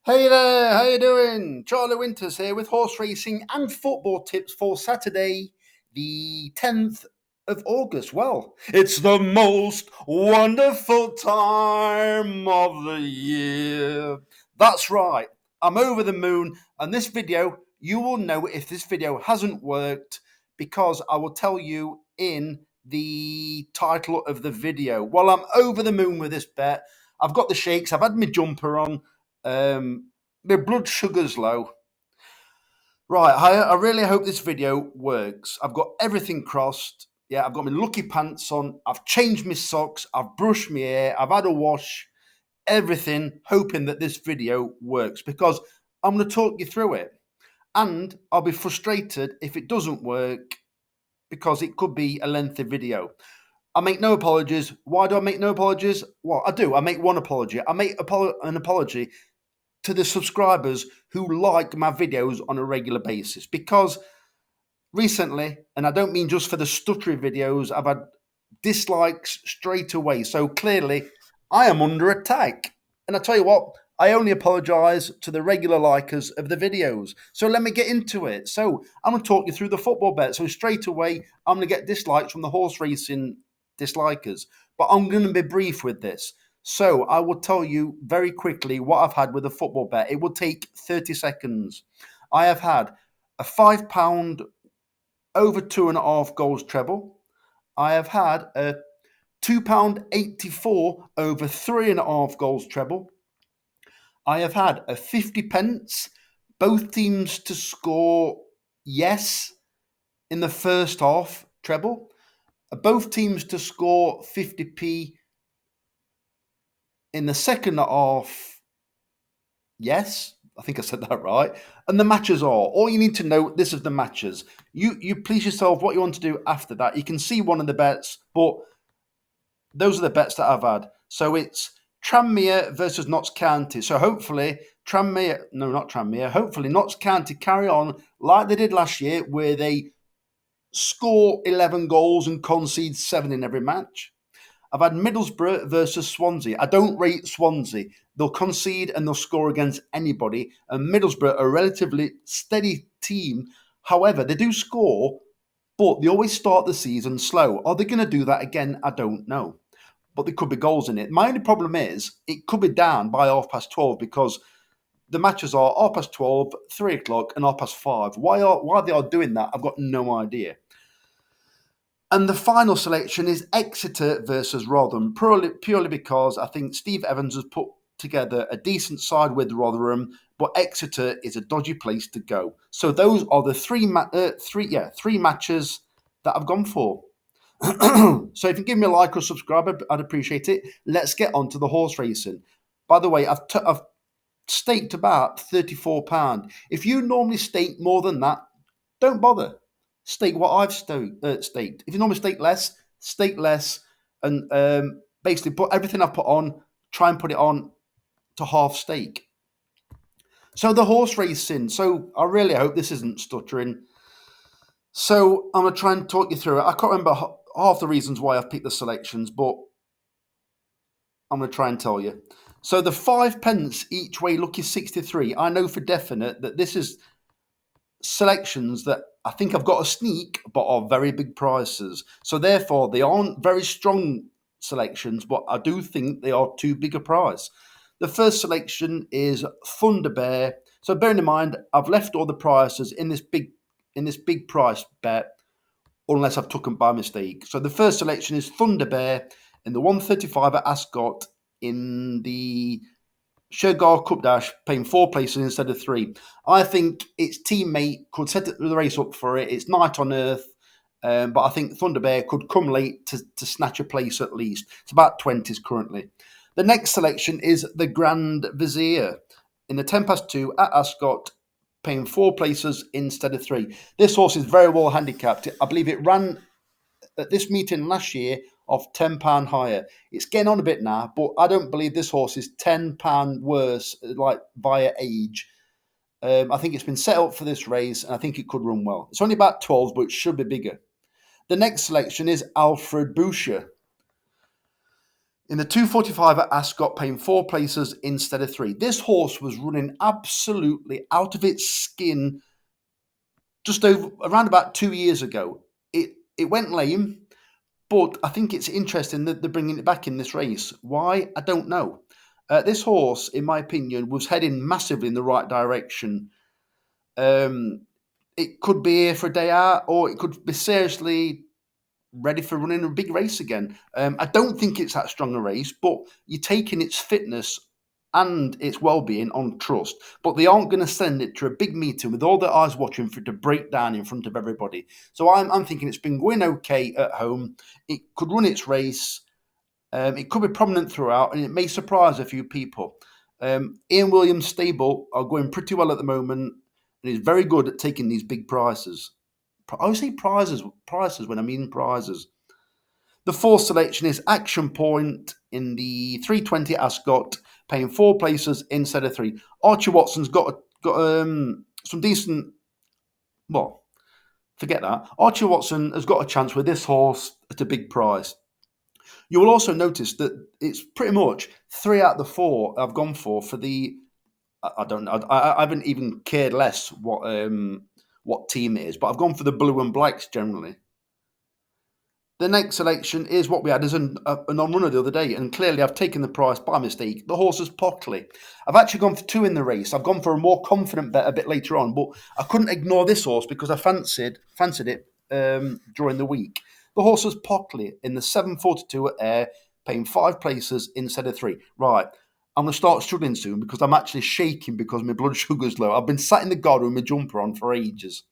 Hey there, how you doing? Charlie Winters here with horse racing and football tips for Saturday, the 10th of August. Well, it's the most wonderful time of the year. That's right, I'm over the moon, and this video, you will know if this video hasn't worked because I will tell you in the title of the video. Well, I'm over the moon with this bet. I've got the shakes, I've had my jumper on. My blood sugar's low. Right, I really hope this video works. I've got everything crossed. Yeah, I've got my lucky pants on. I've changed my socks. I've brushed my hair. I've had a wash. Everything, hoping that this video works because I'm going to talk you through it. And I'll be frustrated if it doesn't work because it could be a lengthy video. I make no apologies. Why do I make no apologies? Well, I do. I make one apology. I make an apology to the subscribers who like my videos on a regular basis because recently, and I don't mean just for the stuttery videos, I've had dislikes straight away. So clearly, I am under attack. And I tell you what, I only apologise to the regular likers of the videos. So let me get into it. So I'm going to talk you through the football bet. So straight away, I'm going to get dislikes from the horse racing dislikers. But I'm going to be brief with this. So I will tell you very quickly what I've had with a football bet. It will take 30 seconds. I have had a £5 over 2.5 goals treble. I have had a £2.84 over 3.5 goals treble. I have had a 50 pence, both teams to score yes in the first half treble, both teams to score 50p in the second half yes. I think I said that right. And the matches are all you need to know. This is the matches. You please yourself what you want to do after that. You can see one of the bets, but those are the bets that I've had. So it's Tranmere versus Notts County. So hopefully hopefully Notts County carry on like they did last year, where they score 11 goals and concede 7 in every match. I've had Middlesbrough versus Swansea. I don't rate Swansea. They'll concede and they'll score against anybody. And Middlesbrough are a relatively steady team. However, they do score, but they always start the season slow. Are they going to do that again? I don't know. But there could be goals in it. My only problem is it could be down by 12:30 because the matches are 12:30, 3 o'clock, and 5:30. Why they are doing that, I've got no idea. And the final selection is Exeter versus Rotherham, purely because I think Steve Evans has put together a decent side with Rotherham, but Exeter is a dodgy place to go. So those are the three matches that I've gone for. So if you give me a like or subscribe, I'd appreciate it. Let's get on to the horse racing. By the way, I've staked about £34. If you normally stake more than that, don't bother. Stake what I've staked. If you normally stake less, and basically put everything I've put on, try and put it on to half stake. So the horse racing. So I really hope this isn't stuttering. So I'm going to try and talk you through it. I can't remember half the reasons why I've picked the selections, but I'm going to try and tell you. So the 5 pence each way lucky 63. I know for definite that this is selections that I think I've got a sneak, but are very big prices. So therefore, they aren't very strong selections, but I do think they are too big a price. The first selection is Thunder Bear. So bearing in mind, I've left all the prices in this big price bet, unless I've took them by mistake. So the first selection is Thunder Bear in the 135 at Ascot in the Sugar Cup Dash, paying 4 places instead of 3. I think its teammate could set the race up for it. It's night on earth, but I think Thunder Bear could come late to snatch a place at least. It's about 20s currently. The next selection is the Grand Vizier in the 2 at Ascot, paying 4 places instead of 3. This horse is very well handicapped. I believe it ran at this meeting last year of £10 higher. It's getting on a bit now, but I don't believe this horse is £10 worse, like via age. I think it's been set up for this race, and I think it could run well. It's only about 12, but it should be bigger. The next selection is Alfred Boucher. In the 245 at Ascot, paying four places instead of three. This horse was running absolutely out of its skin just over around about 2 years ago. It went lame, but I think it's interesting that they're bringing it back in this race. Why? I don't know. This horse, in my opinion, was heading massively in the right direction. Um, it could be here for a day out, or it could be seriously ready for running a big race again. I don't think it's that strong a race, but you're taking its fitness and its well-being on trust. But they aren't going to send it to a big meeting with all their eyes watching for it to break down in front of everybody. So I'm thinking it's been going okay at home. It could run its race. It could be prominent throughout, and it may surprise a few people. Ian Williams' stable are going pretty well at the moment, and he's very good at taking these big prizes. I always say prices when I mean prizes. The fourth selection is Action Point in the 320 Ascot, paying four places instead of three. Archie Watson's got some decent. Well, forget that. Archie Watson has got a chance with this horse at a big price. You will also notice that it's pretty much three out of the four I've gone for the. I don't know. I haven't even cared less what team it is, but I've gone for the blue and blacks generally. The next selection is what we had as a non-runner the other day, and clearly I've taken the price by mistake. The horse is Pockley. I've actually gone for two in the race. I've gone for a more confident bet a bit later on, but I couldn't ignore this horse because I fancied it during the week. The horse is Pockley in the 742 at Ayr, paying five places instead of three. Right, I'm going to start struggling soon because I'm actually shaking because my blood sugar's low. I've been sat in the garden with my jumper on for ages.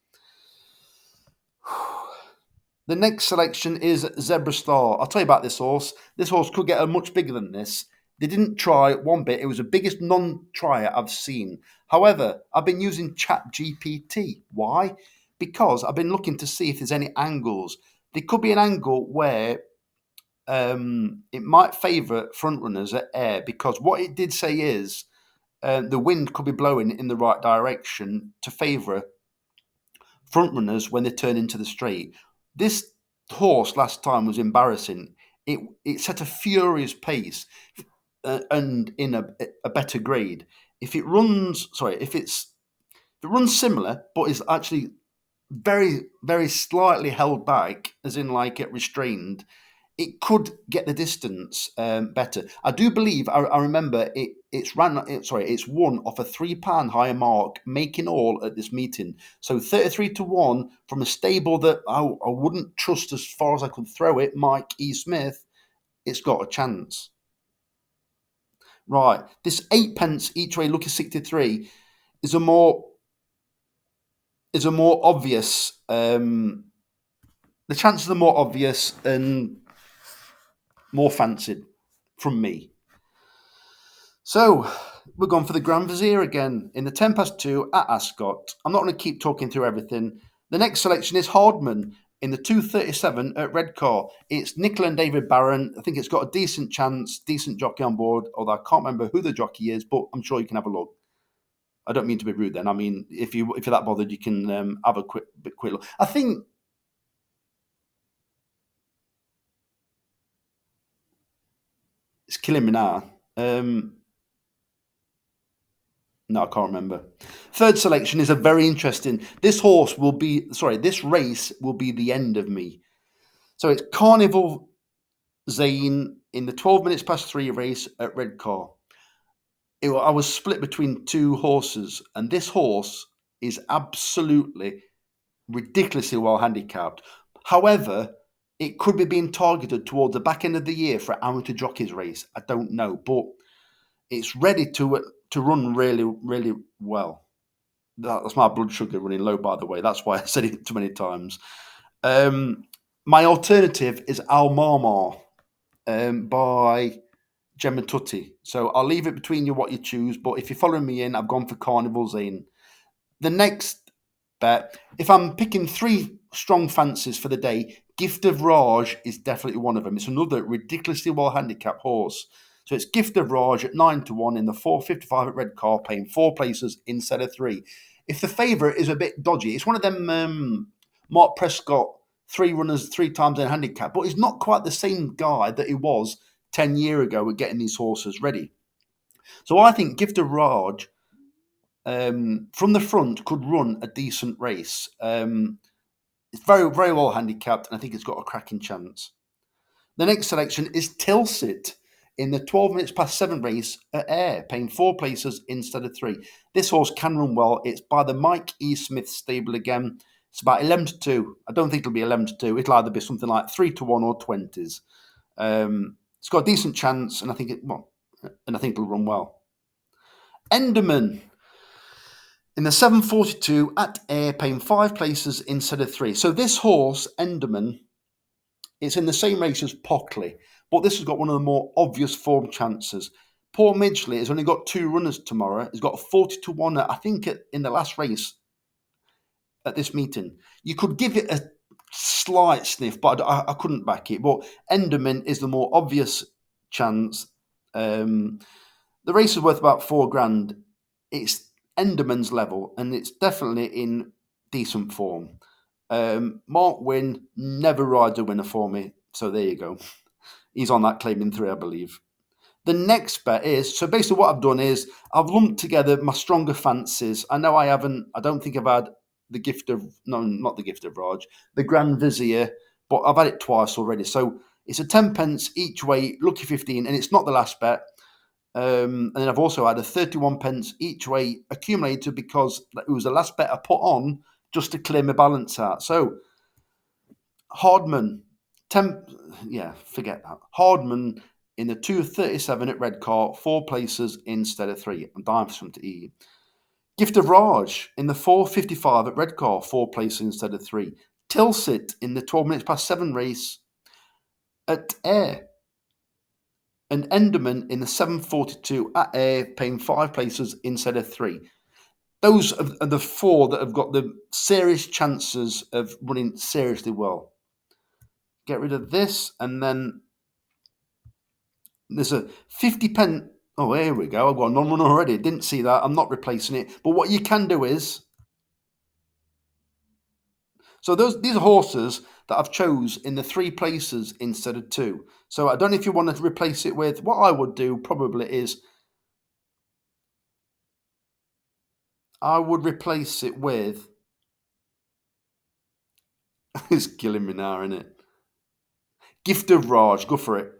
The next selection is Zebra Star. I'll tell you about this horse. This horse could get much bigger than this. They didn't try one bit. It was the biggest non-trier I've seen. However, I've been using ChatGPT. Why? Because I've been looking to see if there's any angles. There could be an angle where it might favour front runners at Ayr, because what it did say is the wind could be blowing in the right direction to favour front runners when they turn into the straight. This horse last time was embarrassing. It set a furious pace and in a better grade. If it runs, if it runs similar, but is actually very very slightly held back, as in like it restrained, it could get the distance better. I do believe I remember it's won off a £3 higher mark, making all at this meeting. So 33-1 from a stable that I wouldn't trust as far as I could throw it, Mike E. Smith. It's got a chance. Right, this 8 pence each way, lucky 63, is a more obvious. The chances are more obvious and more fancied from me. So we're going for the Grand Vizier again in the 10 past 2 at Ascot. I'm not going to keep talking through everything. The next selection is Hardman in the 237 at Redcar. It's Nicola and David Barron. I think it's got a decent chance, decent jockey on board, although I can't remember who the jockey is, but I'm sure you can have a look. I don't mean to be rude then. I mean, if you're that bothered, you can have a quick look. I think it's killing me now. No, I can't remember. Third selection is a very interesting. This race will be the end of me. So it's Carnival Zane in the 12 minutes past 3 race at Redcar. I was split between two horses, and this horse is absolutely ridiculously well handicapped. However, it could be being targeted towards the back end of the year for an amateur jockeys race. I don't know, but it's ready to run really, really well. That's my blood sugar running low, by the way. That's why I said it too many times. My alternative is Al Marmar by Gemma Tutti. So I'll leave it between you what you choose. But if you're following me in, I've gone for Carnival Zane. The next bet, if I'm picking three strong fancies for the day, Gift of Raj is definitely one of them. It's another ridiculously well handicapped horse. So it's Gift of Raj at 9-1 in the 455 at Redcar, paying four places instead of three. If the favourite is a bit dodgy, it's one of them Mark Prescott three runners three times in handicap, but he's not quite the same guy that he was 10 years ago at getting these horses ready. So I think Gift of Raj from the front could run a decent race. It's very, very well handicapped, and I think it's got a cracking chance. The next selection is Tilsit in the 12 minutes past 7 race at Ayr, paying 4 places instead of 3. This horse can run well. It's by the Mike E. Smith stable again. It's about 11-2. I don't think it'll be 11-2. It'll either be something like 3-1 or 20s. It's got a decent chance, and I think it'll run well. Enderman in the 7:42 at Ayr, paying 5 places instead of 3. So this horse, Enderman, it's in the same race as Pockley, but this has got one of the more obvious form chances. Port Midgley has only got 2 runners tomorrow. He's got a 40-1, I think, in the last race at this meeting. You could give it a slight sniff, but I couldn't back it. But Enderman is the more obvious chance. The race is worth about $4,000. It's Enderman's level, and it's definitely in decent form. Mark Wynn never rides a winner for me, so there you go. He's on that claiming 3, I believe. The next bet is, so basically what I've done is I've lumped together my stronger fancies. I know I don't think I've had not the gift of Raj, the Grand Vizier, but I've had it twice already. So it's a 10 pence each way, lucky 15, and it's not the last bet. And then I've also had a 31 pence each way accumulated because it was the last bet I put on just to clear my balance out. So Hardman, forget that. Hardman in the 2:37 at Redcar, 4 places instead of 3. I'm dying for something to eat. Gift of Raj in the 4:55 at Redcar, 4 places instead of 3. Tilsit in the 12 minutes past 7 race at Ayr. And Enderman in the 7:42 at Ayr, paying 5 places instead of 3. Those are the 4 that have got the serious chances of running seriously well. Get rid of this, and then there's a 50 pence. Oh, here we go. I've got a non-runner already. Didn't see that. I'm not replacing it. But what you can do is, so these are horses that I've chose in the 3 places instead of 2. So I don't know if you want to replace it with, what I would do probably is, I would replace it with, it's killing me now, isn't it? Gift of Raj, go for it.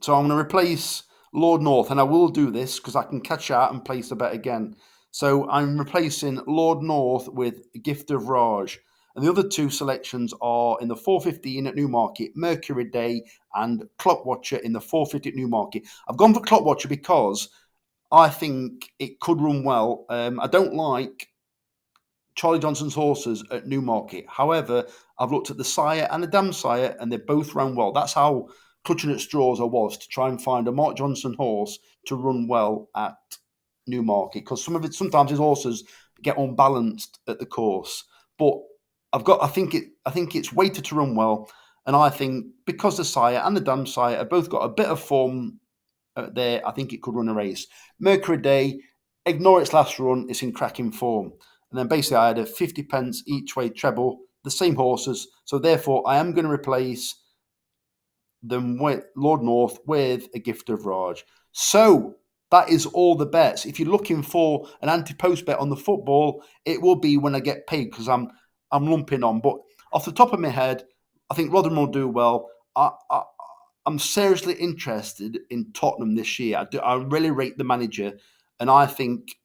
So I'm going to replace Lord North, and I will do this because I can catch out and place a bet again. So I'm replacing Lord North with Gift of Raj. And the other 2 selections are in the 4:15 at Newmarket, Mercury Day, and Clockwatcher in the 4:50 at Newmarket. I've gone for Clockwatcher because I think it could run well. I don't like Charlie Johnson's horses at Newmarket. However, I've looked at the sire and the dam sire, and they both ran well. That's how clutching at straws I was to try and find a Mark Johnson horse to run well at Newmarket, because sometimes his horses get unbalanced at the course. But I think it's weighted to run well, and I think because the sire and the dam sire have both got a bit of form there, I think it could run a race. Mercury Day, ignore its last run, it's in cracking form. And then basically I had a 50 pence each way treble, the same horses. So therefore I am going to replace them with Lord North with a Gift of Raj. So that is all the bets. If you're looking for an anti-post bet on the football, it will be when I get paid, because I'm lumping on. But off the top of my head, I think Rotherham will do well. I'm seriously interested in Tottenham this year. I really rate the manager, and I think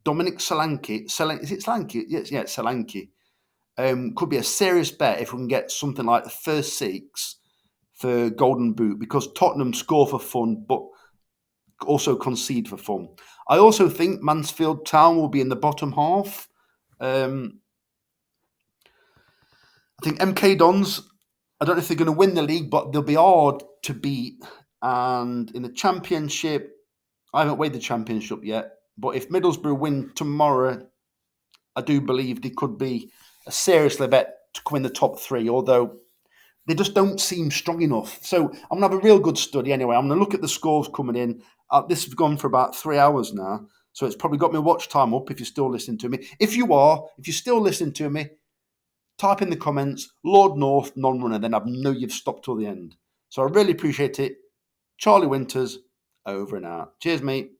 Dominic Solanke, is it Solanke? Yes, yeah, Solanke. Could be a serious bet if we can get something like the first 6 for Golden Boot, because Tottenham score for fun, but also concede for fun. I also think Mansfield Town will be in the bottom half. I think MK Dons, I don't know if they're going to win the league, but they'll be hard to beat. And in the Championship, I haven't weighed the Championship yet, but if Middlesbrough win tomorrow, I do believe they could be a seriously bet to come in the top 3, although they just don't seem strong enough. So I'm going to have a real good study anyway. I'm going to look at the scores coming in. This has gone for about 3 hours now, so it's probably got my watch time up if you're still listening to me. If you're still listening to me, type in the comments, Lord North, non-runner, then I know you've stopped till the end. So I really appreciate it. Charlie Winters, over and out. Cheers, mate.